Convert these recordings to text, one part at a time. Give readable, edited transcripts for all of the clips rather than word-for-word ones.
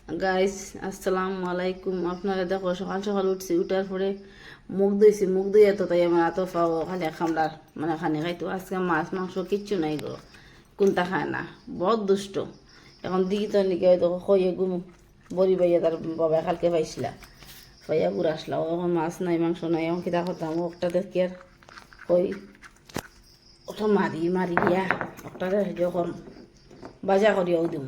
Guys আসসালামু আলাইকুম। আপনারা দেখো সকাল সকাল উঠছি, উঠার পরে মুখ ধুইছি, মুখ ধুয়ে তো তাই আমার এত পাও খালি খামলার মানে খানি খাইতো। আজকে মাছ মাংস কিচ্ছু নাই গো, কোনটা খায় না, বহুত দুষ্ট। এখন দিকে তো নিকে হয়তো খইয়ে গুম বড়ি বাইয়া তার বাবা কালকে পাইছিলা পাইয়া ঘুরে আসলাম। এখন মাছ নাই মাংস নাই, এখন কিতা করতাম একটা দেখি আর কই ওটা মারি মারি গিয়া একটা যখন বাজা করিয়াও দিব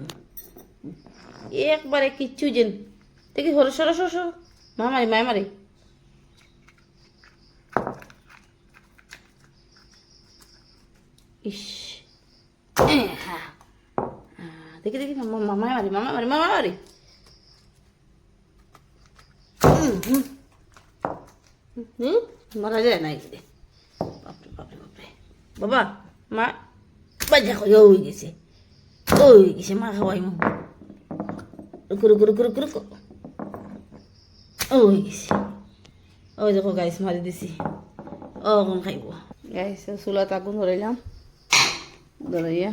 একবারে কিচ্ছু যেন দেখি সরো সরো সরো সরো মা মারি মায় মারি ইস হ্যাঁ দেখি দেখি মামায় মারি মামা মারি মামা মারি মারা যায় না এখানে। বাপরে বাপরে বাপরে বাবা মা বাজা কই ওই গেছে মা খাওয়াই মু রুকু রুকু রুকু রুকু রুকু ওই গেছে। ওই দেখো গাইস মারি দিছি, ওখন খাইব। গাইস চুলাত আগুন ধরাইলাম, ধরাইয়া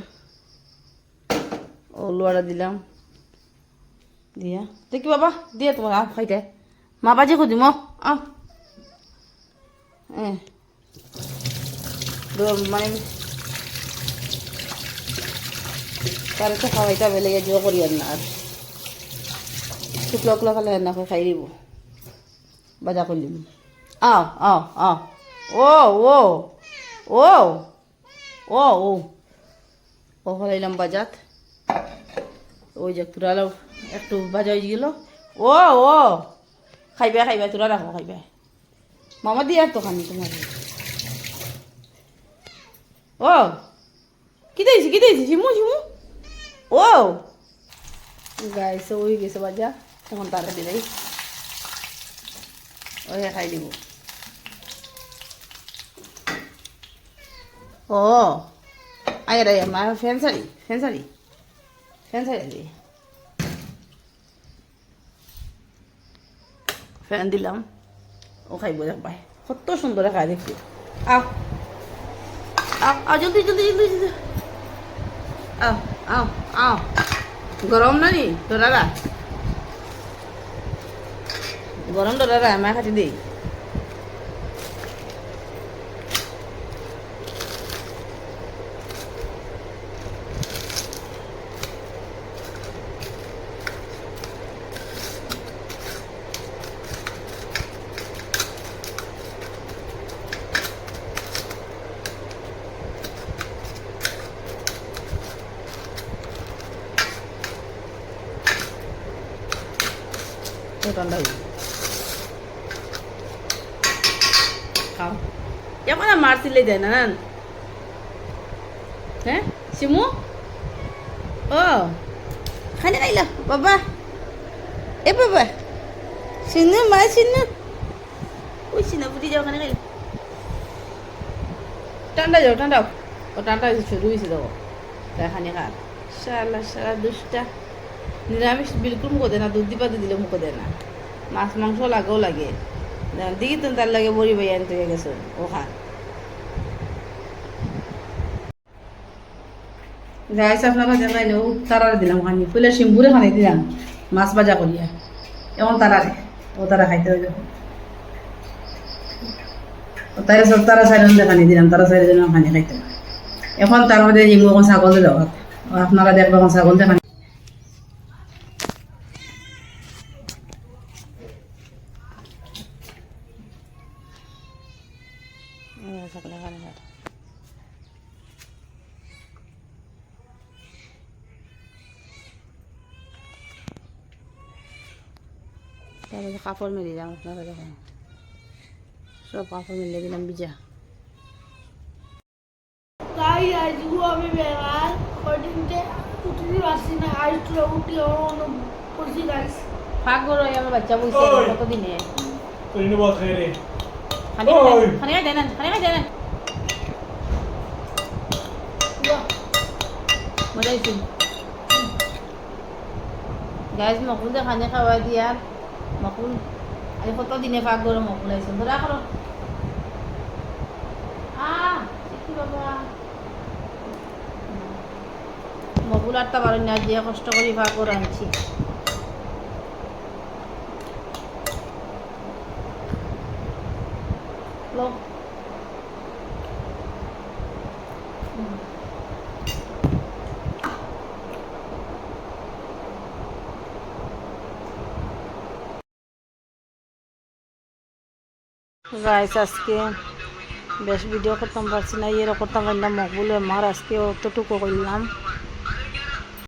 ও লোয়ারা দিলাম দিয়া দেখি বাবা দিয়া তোমার আহ খাইতে মা বাজে কো দিম আহ মানে তার তো খাওয়াইতে বেলে জো করি আর না আর শুকলা উকলা খালে না খাই দিব বাজা করলিম আও আও আও ও ও ও ও ও ও হলাইলাম বাজাত। ওই যে তুরালো একটু বাজা হয়ে গেল। ও ও খাইবে খাইবে তোরা রাখো খাইবে মামা দিয়ে তো খানি তোমার। ও কি দিয়েছি শিমু শিমু ও গাইছে ওই গেছে বাজা, এখন তারা দিলাই ওই খাই দিব। ও আগে রে মা ফ্যান শাড়ি দিয়ে ফ্যান দিলাম, ও খাইব দেখ ভাই কত সুন্দর খাই দেখছি। আও আও আও জলদি জলদি জলদি জলদি আও আও আও গরম না নি ডরারা গরম ডরারা মা খাটি দিই ঠান্ডা হয়ে খাও এখন আর মার দিলে দেয় না হ্যাঁ শিমু ও খানি খাইলা বাবা এ বাবা সিনু মা সিনু ওই সিনা বুঝি যাও খানি খাইলা ঠান্ডা যাও ঠান্ডাও ও ঠান্ডা শুরু হয়েছে দেখো তাই খানি খা সারা সারা দুষ্টা নিরামিষ বিলকুল মুখো দেয় না, দুধ দিবা দিলে মুখো দেয় না, মাছ মাংস লাগেও লাগে দিকে তো তার লাগে বড়ি বাই আনতে গেছো ও খা। গাইস আপনারা জানাই ও তারারে দিলাম খানি পইলে শিম্পুরে খানি দিলাম মাছ ভাজা করিয়া, এখন তারারে ও তারা খাইতে হইল তাই সব তারা চাইজন খানি দিলাম, তারা চাইজন খানি খাইতে। এখন তার মধ্যে ইমু এখন ছাগল দেওয়া আপনারা দেখবেন এখন ছাগল দেখানি সকালে খানি তারপরে কাপড় মেলে দিলাম, আপনারা দেখুন সব কাপড় মেলে দিলাম ভিজা। তাই আজও আমি বেড়ার কদিনতে উঠতে পারছি না, আজ তো উঠি পড়ছি গাইস ফাঁক গরো আমার বাচ্চা বইছে কতদিনে তুই নি বল খাই রে খানি খাই দেন খানি খাই দেন মজা হয়েছে গাইস মকুল দে খানি খাওয়া দিয়া মকুল আরে কতদিনে ফাঁক গরো মকুল আইছে ধরা করো কি বাবা মকুল আটটা পারেন না যে কষ্ট করে ফাঁক করে আনছি খাবো গাইস আজকে বেশ ভিডিও করতাম পারছি না, এর করতাম পারি না, মকবুল আমার আজকে অতটুকু করলাম।